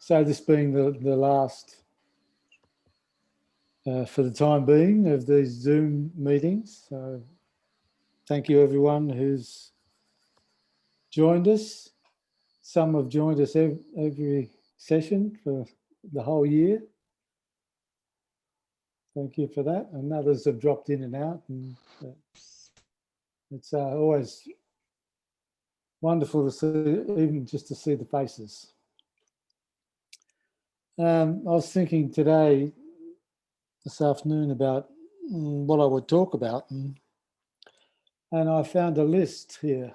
So this being the last, for the time being, of these Zoom meetings. So thank you everyone who's joined us. Some have joined us every session for the whole year. Thank you for that. And others have dropped in and out. And it's always wonderful to see, even just to see the faces. I was thinking today, this afternoon, about what I would talk about. And I found a list here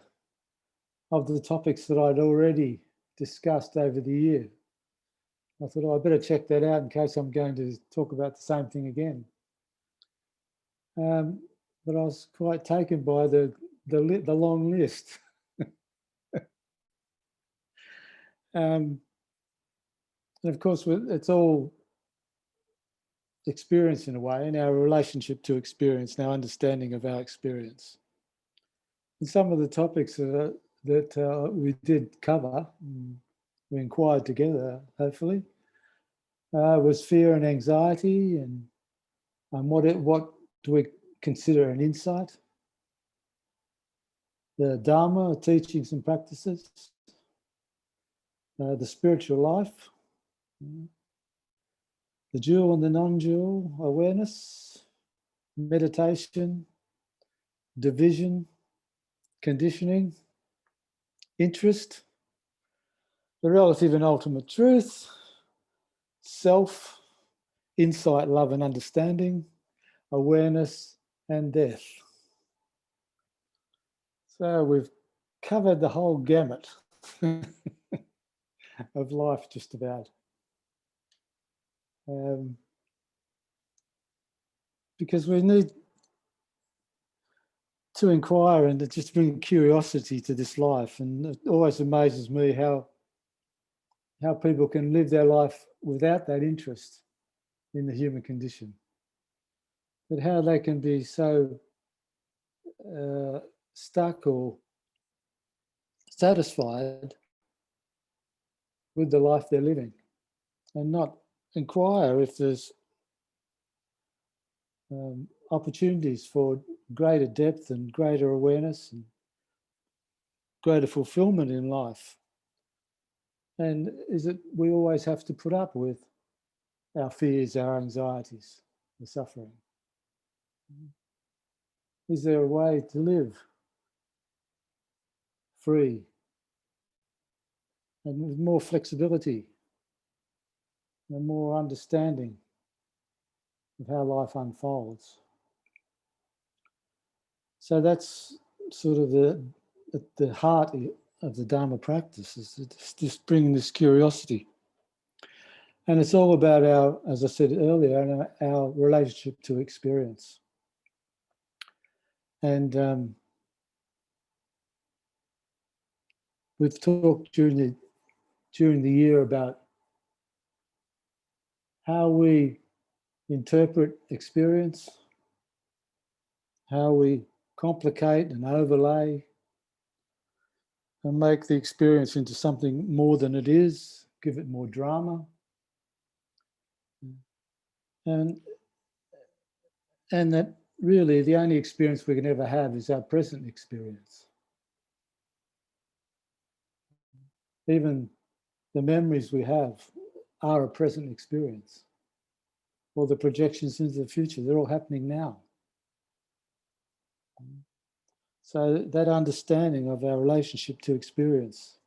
of the topics that I'd already discussed over the year. I thought, oh, I better check that out in case I'm going to talk about the same thing again. But I was quite taken by the long list. And of course, it's all experience in a way, and our relationship to experience, and our understanding of our experience. And some of the topics that we did cover, we inquired together, hopefully, was fear and anxiety, and what do we consider an insight? The Dharma, teachings and practices, the spiritual life, the dual and the non-dual awareness, meditation, division, conditioning, interest, the relative and ultimate truth, self, insight, love and understanding, awareness and death. So we've covered the whole gamut of life just about. Because we need to inquire and to just bring curiosity to this life. And it always amazes me how people can live their life without that interest in the human condition. But how they can be so stuck or satisfied with the life they're living and not inquire if there's opportunities for greater depth and greater awareness and greater fulfillment in life. And is it we always have to put up with our fears, our anxieties, the suffering? Is there a way to live free and with more flexibility and more understanding of how life unfolds? So that's sort of the heart of the Dharma practice, is just bringing this curiosity. And it's all about our, as I said earlier, our relationship to experience. And we've talked during the year about how we interpret experience, how we complicate and overlay and make the experience into something more than it is, give it more drama. And that really the only experience we can ever have is our present experience. Even the memories we have are a present experience, or the projections into the future, they're all happening now. So that understanding of our relationship to experience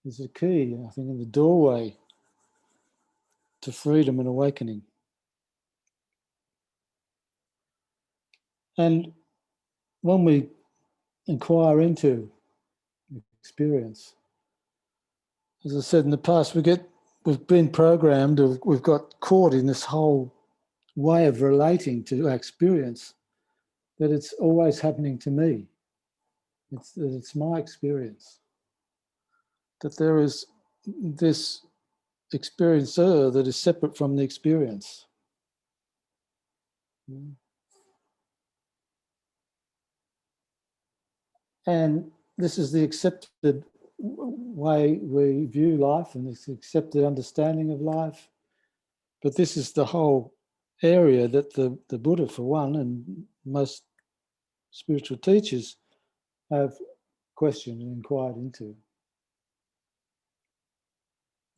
is a key, I think, in the doorway to freedom and awakening. And when we inquire into experience, as I said in the past, we've been programmed, or we've got caught in this whole way of relating to our experience, that it's always happening to me. It's my experience. That there is this experiencer that is separate from the experience. And this is the accepted way we view life and this accepted understanding of life. But this is the whole area that the Buddha, for one, and most spiritual teachers have questioned and inquired into.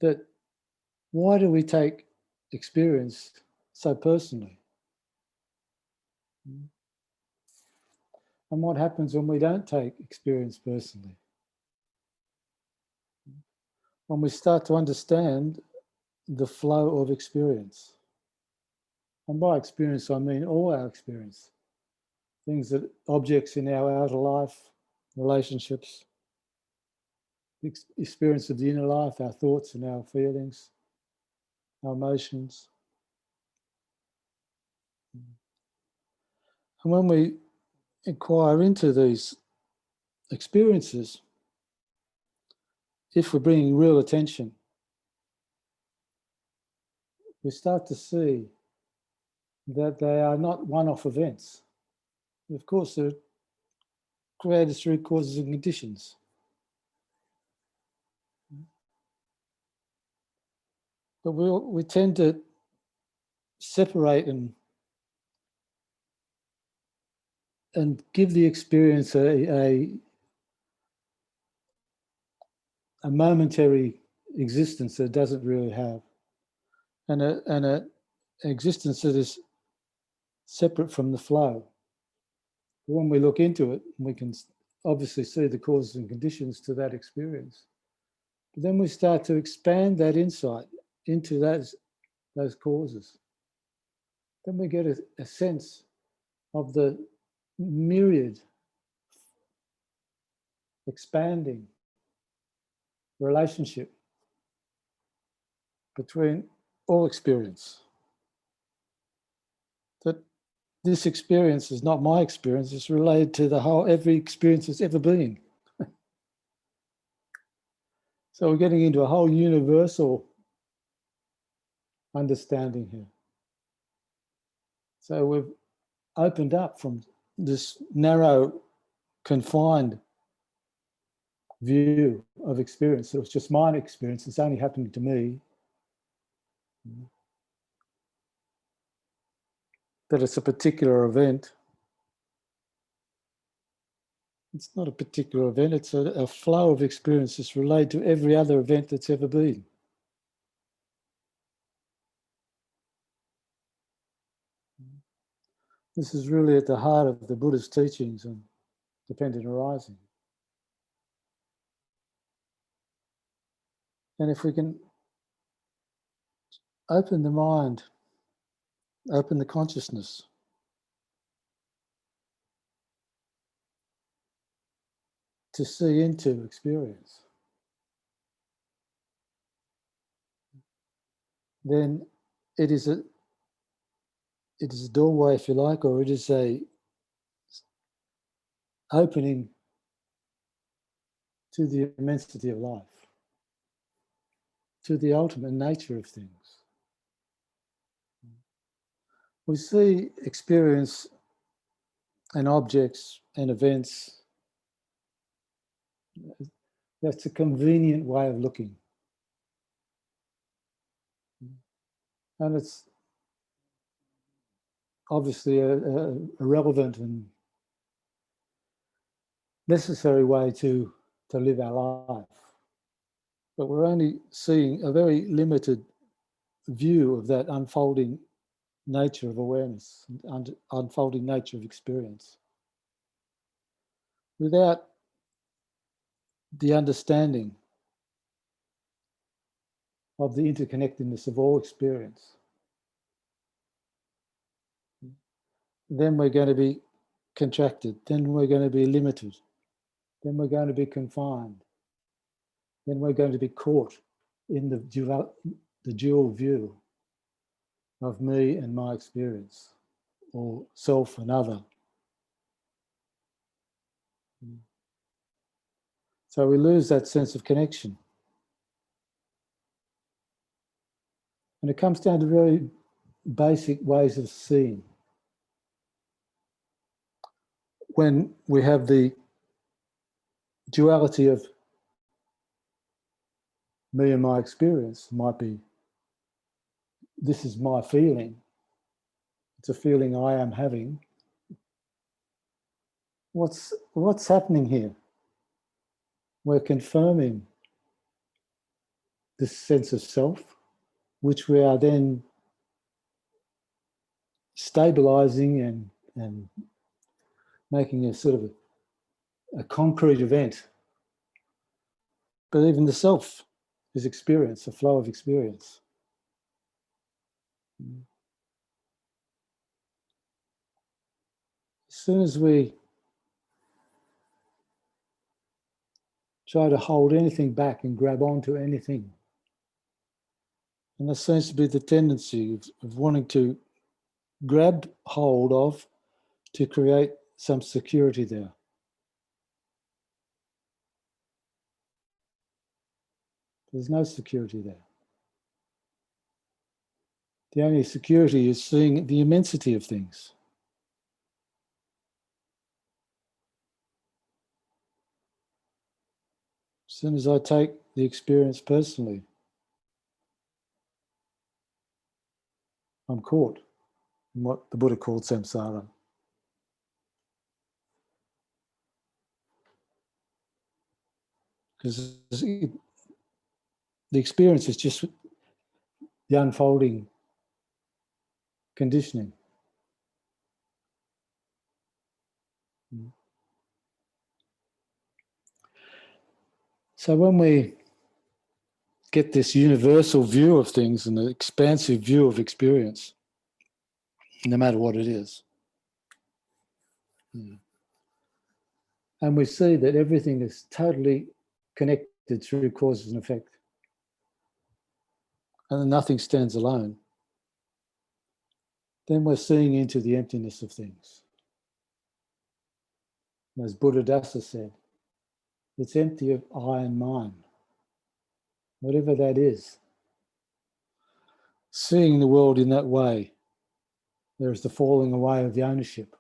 That why do we take experience so personally? And what happens when we don't take experience personally? When we start to understand the flow of experience. And by experience, I mean all our experience. Things that, objects in our outer life, relationships, the experience of the inner life, our thoughts and our feelings, our emotions. And when we inquire into these experiences, if we're bringing real attention, we start to see that they are not one-off events. Of course, they're created through causes and conditions. But we tend to separate and give the experience a momentary existence that it doesn't really have, and an existence that is separate from the flow. But when we look into it, we can obviously see the causes and conditions to that experience. But then we start to expand that insight into those causes. Then we get a sense of the myriad, expanding relationship between all experience. That this experience is not my experience, it's related to the whole, every experience that's ever been. So we're getting into a whole universal understanding here. So we've opened up from this narrow, confined view of experience. It was just my experience, it's only happening to me. That it's a particular event. It's not a particular event, it's a flow of experiences related to every other event that's ever been. This is really at the heart of the Buddha's teachings on dependent arising. And if we can open the mind, open the consciousness to see into experience, then it is a doorway, if you like, or it is a opening to the immensity of life, to the ultimate nature of things. We see experience and objects and events. That's a convenient way of looking. And it's obviously a relevant and necessary way to live our life. But we're only seeing a very limited view of that unfolding nature of awareness, and unfolding nature of experience. Without the understanding of the interconnectedness of all experience, then we're going to be contracted, then we're going to be limited, then we're going to be confined, then we're going to be caught in the dual view of me and my experience, or self and other. So we lose that sense of connection. And it comes down to very basic ways of seeing. When we have the duality of me and my experience might be, this is my feeling. It's a feeling I am having. What's happening here? We're confirming this sense of self, which we are then stabilizing and making a sort of a concrete event. But even the self is experience, a flow of experience. As soon as we try to hold anything back and grab onto anything, and there seems to be the tendency of wanting to grab hold of to create some security there. There's no security there. The only security is seeing the immensity of things. As soon as I take the experience personally, I'm caught in what the Buddha called samsara. Because the experience is just the unfolding conditioning. So when we get this universal view of things and the expansive view of experience, no matter what it is, and we see that everything is totally connected through causes and effect, and nothing stands alone, then we're seeing into the emptiness of things. As Buddhadasa said, it's empty of I and mine, whatever that is. Seeing the world in that way, there is the falling away of the ownership,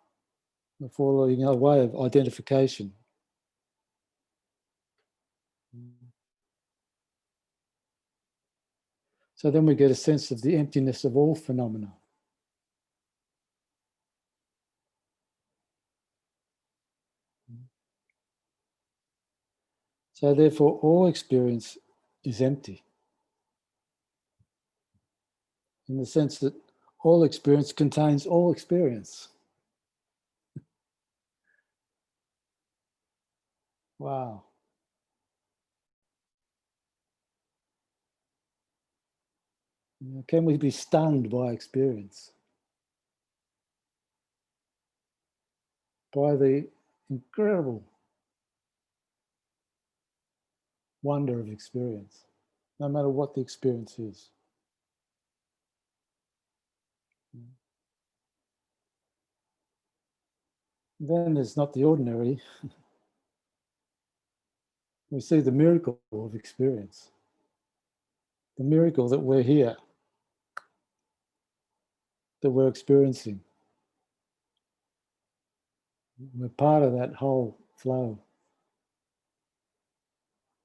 the falling away of identification. So then we get a sense of the emptiness of all phenomena. So therefore, all experience is empty, in the sense that all experience contains all experience. Wow. Can we be stunned by experience? By the incredible wonder of experience, no matter what the experience is. Then there's not the ordinary. We see the miracle of experience, the miracle that we're here, that we're experiencing. We're part of that whole flow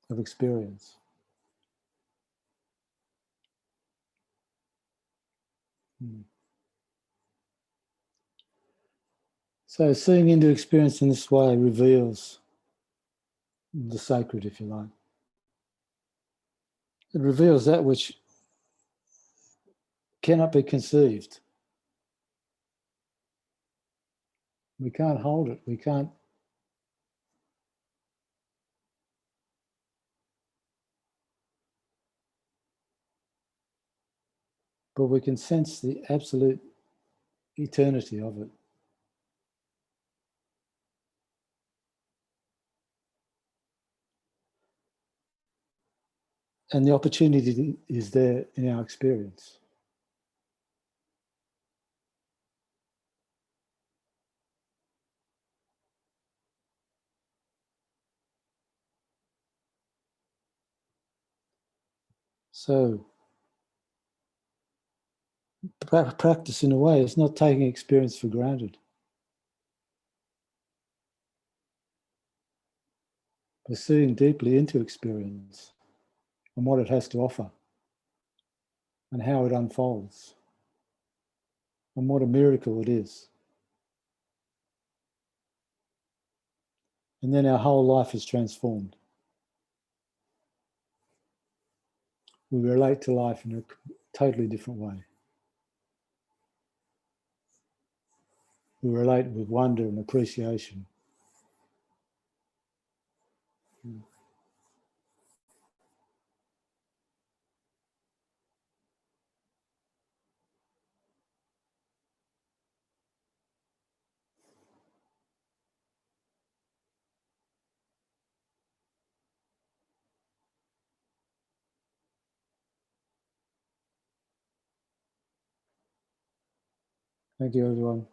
of experience. So seeing into experience in this way reveals the sacred, if you like. It reveals that which cannot be conceived. We can't hold it. We can't. But we can sense the absolute eternity of it. And the opportunity is there in our experience. So practice, in a way, is not taking experience for granted. We're seeing deeply into experience and what it has to offer and how it unfolds and what a miracle it is. And then our whole life is transformed. We relate to life in a totally different way. We relate with wonder and appreciation. Thank you, everyone.